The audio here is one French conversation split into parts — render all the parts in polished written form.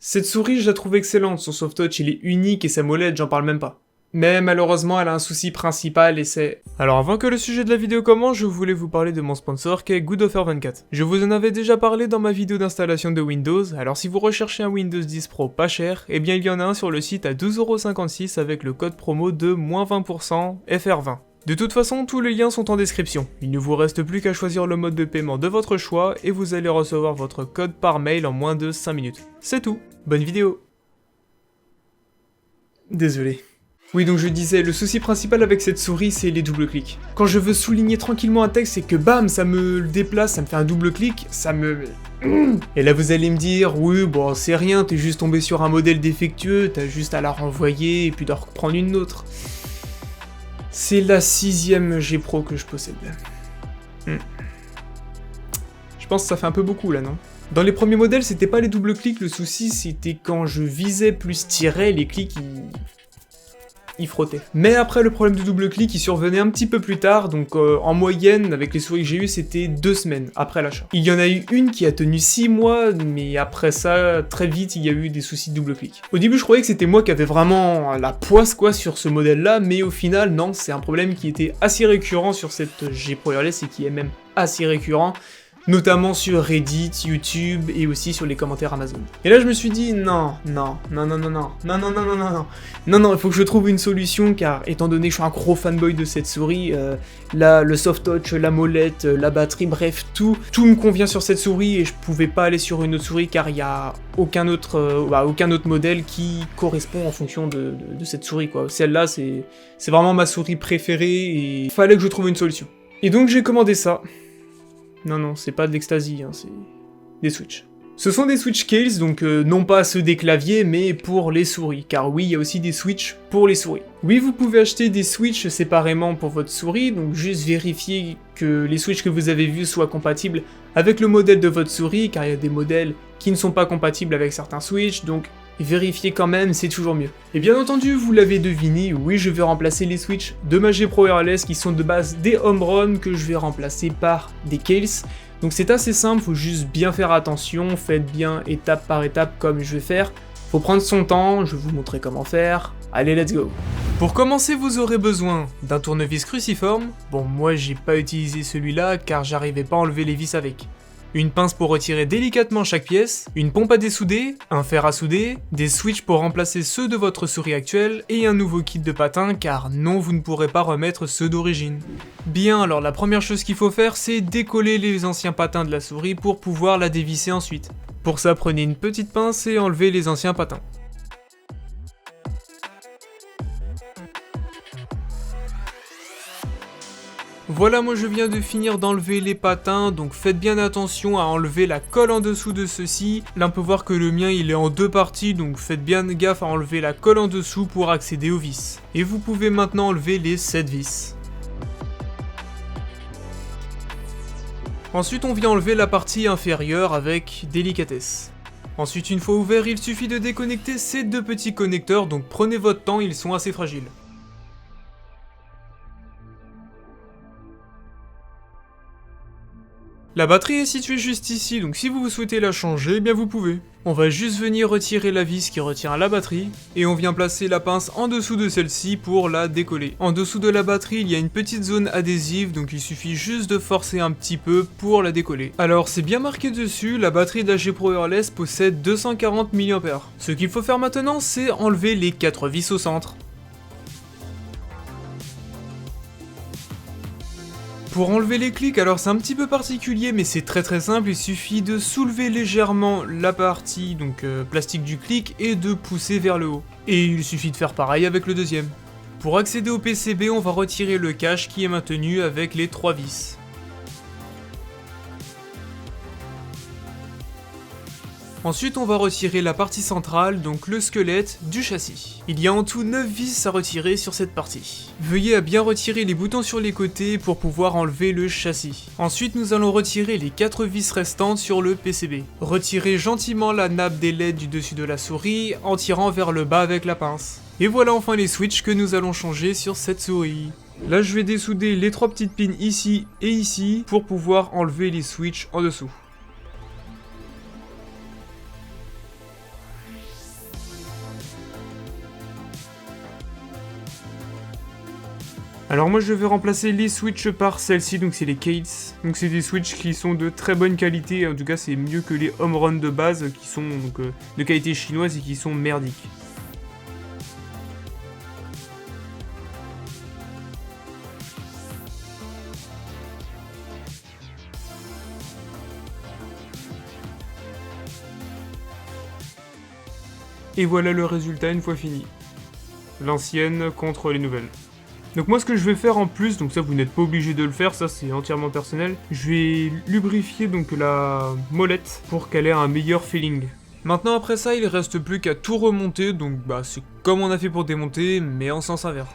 Cette souris, je la trouve excellente, son soft touch il est unique et sa molette, j'en parle même pas. Mais malheureusement, elle a un souci principal et c'est... Alors avant que le sujet de la vidéo commence, je voulais vous parler de mon sponsor qui est GoodOffer24. Je vous en avais déjà parlé dans ma vidéo d'installation de Windows, alors si vous recherchez un Windows 10 Pro pas cher, eh bien il y en a un sur le site à 12,56€ avec le code promo de -20% FR20. De toute façon, tous les liens sont en description. Il ne vous reste plus qu'à choisir le mode de paiement de votre choix et vous allez recevoir votre code par mail en moins de 5 minutes. C'est tout. Bonne vidéo. Désolé. Oui, donc je disais, le souci principal avec cette souris, c'est les double-clics. Quand je veux souligner tranquillement un texte et que bam, ça me le déplace, ça me fait un double-clic, ça me... Et là vous allez me dire, oui, bon, c'est rien, t'es juste tombé sur un modèle défectueux, t'as juste à la renvoyer et puis d'en reprendre une autre. C'est la 6ème G Pro que je possède. Je pense que ça fait un peu beaucoup là, non? Dans les premiers modèles, c'était pas les double-clics, le souci c'était quand je visais plus tirais, les clics il frottait. Mais après, le problème de double-clic, il survenait un petit peu plus tard, donc en moyenne, avec les souris que j'ai eues, c'était 2 semaines après l'achat. Il y en a eu une qui a tenu 6 mois, mais après ça, très vite, il y a eu des soucis de double-clic. Au début, je croyais que c'était moi qui avais vraiment la poisse, quoi, sur ce modèle-là, mais au final, non, c'est un problème qui était assez récurrent sur cette G Pro Wireless, et qui est même assez récurrent, notamment sur Reddit, YouTube et aussi sur les commentaires Amazon. Et là je me suis dit non, il faut que je trouve une solution car étant donné que je suis un gros fanboy de cette souris, là le soft touch, la molette, la batterie, bref tout me convient sur cette souris et je pouvais pas aller sur une autre souris car il y a aucun autre modèle qui correspond en fonction de cette souris quoi. Celle-là c'est vraiment ma souris préférée et il fallait que je trouve une solution. Et donc j'ai commandé ça. Non, c'est pas de l'ecstasy, hein, c'est des Switch. Ce sont des Switch Cales, donc non pas ceux des claviers, mais pour les souris, car oui, il y a aussi des Switch pour les souris. Oui, vous pouvez acheter des Switch séparément pour votre souris, donc juste vérifier que les Switch que vous avez vus soient compatibles avec le modèle de votre souris, car il y a des modèles qui ne sont pas compatibles avec certains Switch, donc vérifiez quand même, c'est toujours mieux. Et bien entendu, vous l'avez deviné, oui, je vais remplacer les Switch de ma G Pro Wireless qui sont de base des home run que je vais remplacer par des Cales. Donc c'est assez simple, faut juste bien faire attention, faites bien étape par étape comme je vais faire. Faut prendre son temps, je vais vous montrer comment faire. Allez, let's go. Pour commencer, vous aurez besoin d'un tournevis cruciforme. Bon, moi j'ai pas utilisé celui-là car j'arrivais pas à enlever les vis avec. Une pince pour retirer délicatement chaque pièce, une pompe à dessouder, un fer à souder, des switches pour remplacer ceux de votre souris actuelle et un nouveau kit de patins car non, vous ne pourrez pas remettre ceux d'origine. Bien, alors la première chose qu'il faut faire c'est décoller les anciens patins de la souris pour pouvoir la dévisser ensuite. Pour ça, prenez une petite pince et enlevez les anciens patins. Voilà, moi je viens de finir d'enlever les patins, donc faites bien attention à enlever la colle en dessous de ceux-ci. Là on peut voir que le mien il est en 2 parties, donc faites bien gaffe à enlever la colle en dessous pour accéder aux vis. Et vous pouvez maintenant enlever les 7 vis. Ensuite on vient enlever la partie inférieure avec délicatesse. Ensuite une fois ouvert, il suffit de déconnecter ces 2 petits connecteurs, donc prenez votre temps, ils sont assez fragiles. La batterie est située juste ici, donc si vous souhaitez la changer, eh bien vous pouvez. On va juste venir retirer la vis qui retient la batterie, et on vient placer la pince en dessous de celle-ci pour la décoller. En dessous de la batterie, il y a une petite zone adhésive, donc il suffit juste de forcer un petit peu pour la décoller. Alors c'est bien marqué dessus, la batterie de la G Pro Wireless possède 240 mAh. Ce qu'il faut faire maintenant, c'est enlever les 4 vis au centre. Pour enlever les clics, alors c'est un petit peu particulier mais c'est très simple, il suffit de soulever légèrement la partie plastique du clic et de pousser vers le haut. Et il suffit de faire pareil avec le deuxième. Pour accéder au PCB, on va retirer le cache qui est maintenu avec les 3 vis. Ensuite, on va retirer la partie centrale, donc le squelette du châssis. Il y a en tout 9 vis à retirer sur cette partie. Veuillez à bien retirer les boutons sur les côtés pour pouvoir enlever le châssis. Ensuite, nous allons retirer les 4 vis restantes sur le PCB. Retirez gentiment la nappe des LED du dessus de la souris en tirant vers le bas avec la pince. Et voilà enfin les switches que nous allons changer sur cette souris. Là, je vais dessouder les 3 petites pins ici et ici pour pouvoir enlever les switches en dessous. Alors moi je vais remplacer les switches par celles-ci, donc c'est les Cates. Donc c'est des switches qui sont de très bonne qualité, en tout cas c'est mieux que les home run de base qui sont donc, de qualité chinoise et qui sont merdiques. Et voilà le résultat une fois fini. L'ancienne contre les nouvelles. Donc moi ce que je vais faire en plus, donc ça vous n'êtes pas obligé de le faire, ça c'est entièrement personnel, je vais lubrifier donc la molette pour qu'elle ait un meilleur feeling. Maintenant après ça il reste plus qu'à tout remonter, donc bah c'est comme on a fait pour démonter, mais en sens inverse.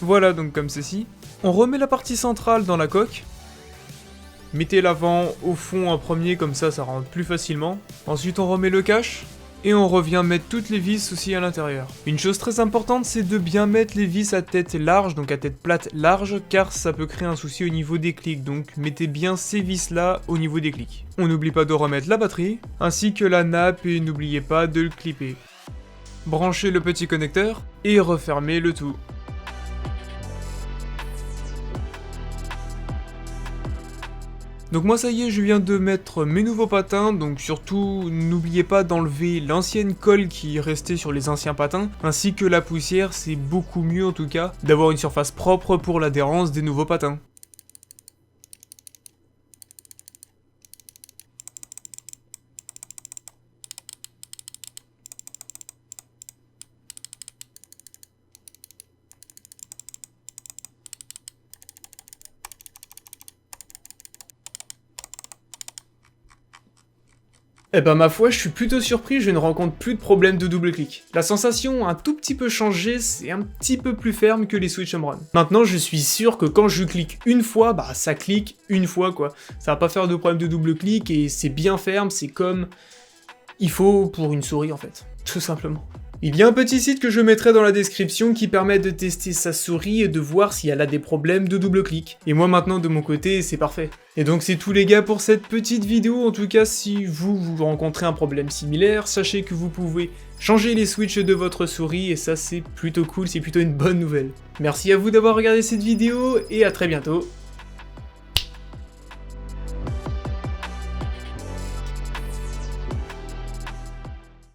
Voilà donc comme ceci. On remet la partie centrale dans la coque. Mettez l'avant au fond en premier, comme ça rentre plus facilement. Ensuite on remet le cache. Et on revient mettre toutes les vis aussi à l'intérieur. Une chose très importante, c'est de bien mettre les vis à tête large, donc à tête plate large, car ça peut créer un souci au niveau des clics, donc mettez bien ces vis là au niveau des clics. On n'oublie pas de remettre la batterie, ainsi que la nappe, et n'oubliez pas de le clipper. Branchez le petit connecteur, et refermez le tout. Donc moi ça y est, je viens de mettre mes nouveaux patins, donc surtout n'oubliez pas d'enlever l'ancienne colle qui restait sur les anciens patins, ainsi que la poussière, c'est beaucoup mieux en tout cas d'avoir une surface propre pour l'adhérence des nouveaux patins. Eh ben ma foi, je suis plutôt surpris, je ne rencontre plus de problème de double clic. La sensation a un tout petit peu changé, c'est un petit peu plus ferme que les Switch Home Run. Maintenant, je suis sûr que quand je clique une fois, bah ça clique une fois quoi. Ça va pas faire de problème de double clic et c'est bien ferme, c'est comme il faut pour une souris en fait, tout simplement. Il y a un petit site que je mettrai dans la description qui permet de tester sa souris et de voir si elle a des problèmes de double clic. Et moi maintenant de mon côté, c'est parfait. Et donc c'est tout les gars pour cette petite vidéo, en tout cas si vous rencontrez un problème similaire, sachez que vous pouvez changer les switches de votre souris et ça c'est plutôt cool, c'est plutôt une bonne nouvelle. Merci à vous d'avoir regardé cette vidéo et à très bientôt